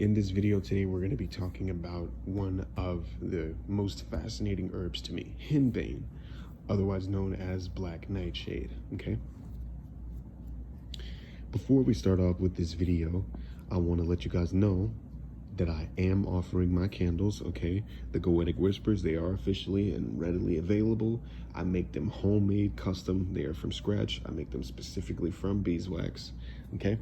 In this video today, we're going to be talking about one of the most fascinating herbs to me, Henbane, otherwise known as black nightshade, okay? Before we start off with this video, I want to let you guys know that I am offering my candles, okay? The Goetic Whispers, they are officially and readily available. I make them homemade, custom. They are from scratch. I make them specifically from beeswax, okay?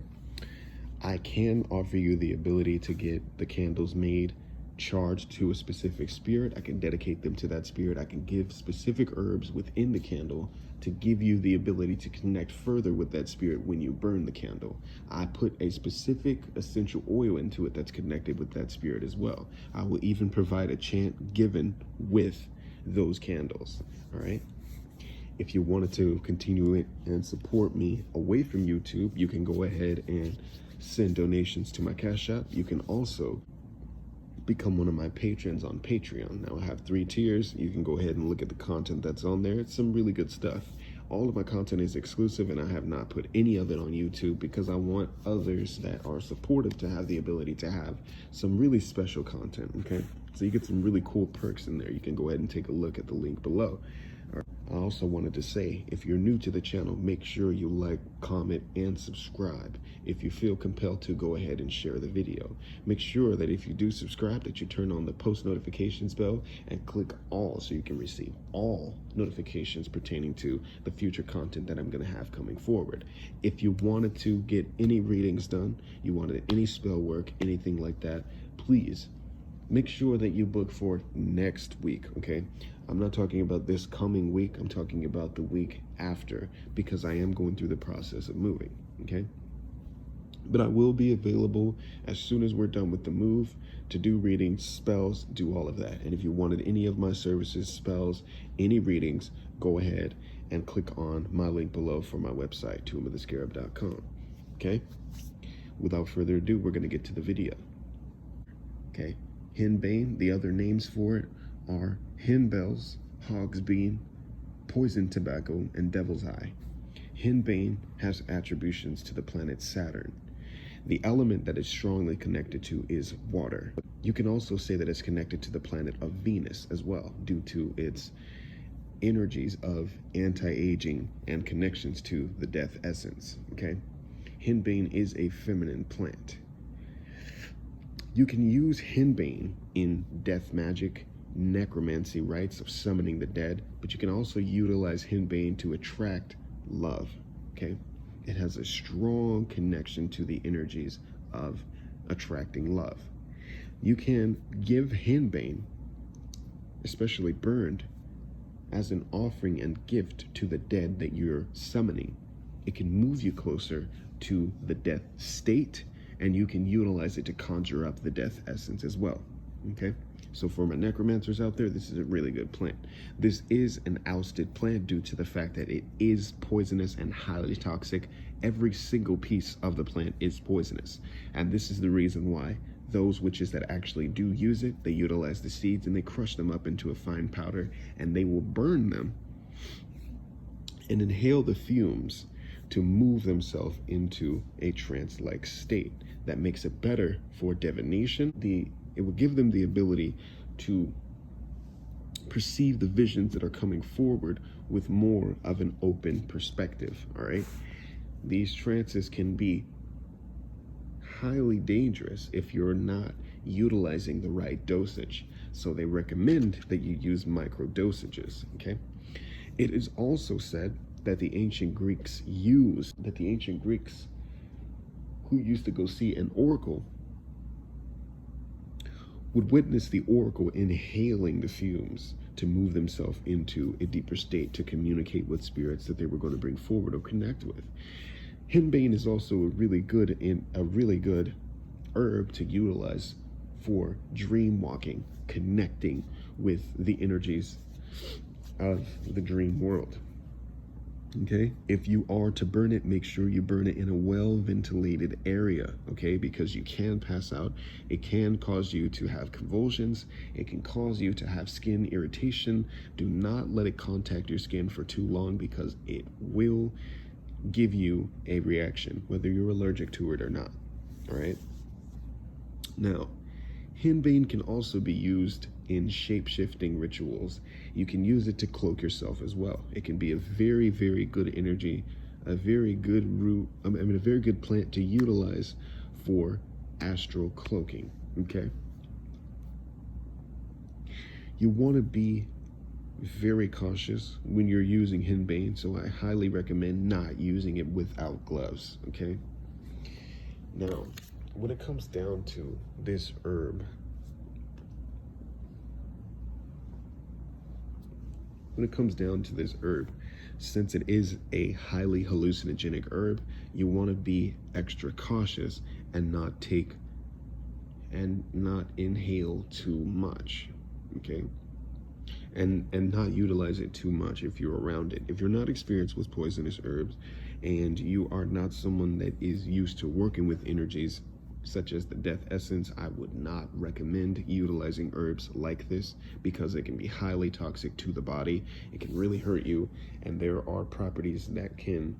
I can offer you the ability to get the candles made, charged to a specific spirit. I can dedicate them to that spirit. I can give specific herbs within the candle to give you the ability to connect further with that spirit when you burn the candle. I put a specific essential oil into it that's connected with that spirit as well. I will even provide a chant given with those candles, all right? If you wanted to continue it and support me away from YouTube, you can go ahead and send donations to my Cash App. You can also become one of my patrons on Patreon. Now I have 3 tiers. You can go ahead and look at the content that's on there. It's some really good stuff. All of my content is exclusive, and I have not put any of it on YouTube because I want others that are supportive to have the ability to have some really special content, okay? So you get some really cool perks in there. You can go ahead and take a look at the link below. I also wanted to say, if you're new to the channel, make sure you like, comment, and subscribe. If you feel compelled to, go ahead and share the video. Make sure that if you do subscribe, that you turn on the post notifications bell and click all so you can receive all notifications pertaining to the future content that I'm going to have coming forward. If you wanted to get any readings done, you wanted any spell work, anything like that, please make sure that you book for next week, okay? I'm not talking about this coming week. I'm talking about the week after, because I am going through the process of moving, okay? But I will be available as soon as we're done with the move to do readings, spells, do all of that. And if you wanted any of my services, spells, any readings, go ahead and click on my link below for my website, tombofthescarab.com, okay? Without further ado, we're gonna get to the video, okay? Henbane, the other names for it are henbells, hog's bean, poison tobacco, and devil's eye. Henbane has attributions to the planet Saturn. The element that it's strongly connected to is water. You can also say that it's connected to the planet of Venus as well, due to its energies of anti-aging and connections to the death essence, okay? Henbane is a feminine plant. You can use henbane in death magic, necromancy rites of summoning the dead, but you can also utilize henbane to attract love, okay? It has a strong connection to the energies of attracting love. You can give henbane, especially burned, as an offering and gift to the dead that you're summoning. It can move you closer to the death state, and you can utilize it to conjure up the death essence as well, okay? So for my necromancers out there, this is a really good plant. This is an ousted plant due to the fact that it is poisonous and highly toxic. Every single piece of the plant is poisonous. And this is the reason why those witches that actually do use it, they utilize the seeds and they crush them up into a fine powder, and they will burn them and inhale the fumes to move themselves into a trance-like state. That makes it better for divination. It will give them the ability to perceive the visions that are coming forward with more of an open perspective, all right? These trances can be highly dangerous if you're not utilizing the right dosage. So they recommend that you use micro dosages, okay? It is also said that the ancient Greeks who used to go see an oracle would witness the oracle inhaling the fumes to move themselves into a deeper state to communicate with spirits that they were going to bring forward or connect with. Henbane is also a really good herb to utilize for dream walking, connecting with the energies of the dream world. Okay, if you are to burn it, make sure you burn it in a well-ventilated area, okay, because you can pass out. It can cause you to have convulsions. It can cause you to have skin irritation. Do not let it contact your skin for too long, because it will give you a reaction, whether you're allergic to it or not, all right? Now, Henbane can also be used in shape-shifting rituals. You can use it to cloak yourself as well. It can be a very, very good energy, a very good root, a very good plant to utilize for astral cloaking, okay? You want to be very cautious when you're using Henbane, so I highly recommend not using it without gloves, okay? Now, when it comes down to this herb, since it is a highly hallucinogenic herb, you want to be extra cautious and not inhale too much, okay? And not utilize it too much if you're around it. If you're not experienced with poisonous herbs and you are not someone that is used to working with energies such as the death essence, I would not recommend utilizing herbs like this because it can be highly toxic to the body. It can really hurt you, and there are properties that can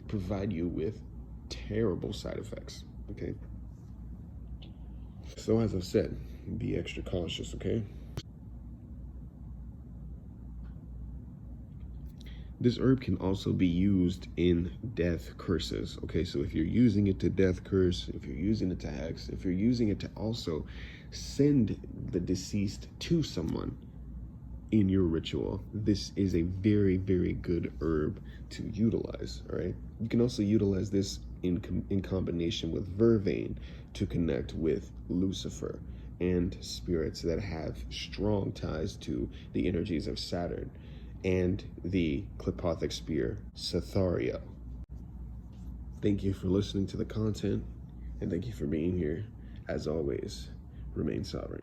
provide you with terrible side effects, okay? So as I've said, be extra cautious, okay? This herb can also be used in death curses, okay? So if you're using it to death curse, if you're using it to hex, if you're using it to also send the deceased to someone in your ritual, this is a very, very good herb to utilize, all right? You can also utilize this in combination with vervain to connect with Lucifer and spirits that have strong ties to the energies of Saturn and the Clipothic spear, Sathario. Thank you for listening to the content, and thank you for being here. As always, remain sovereign.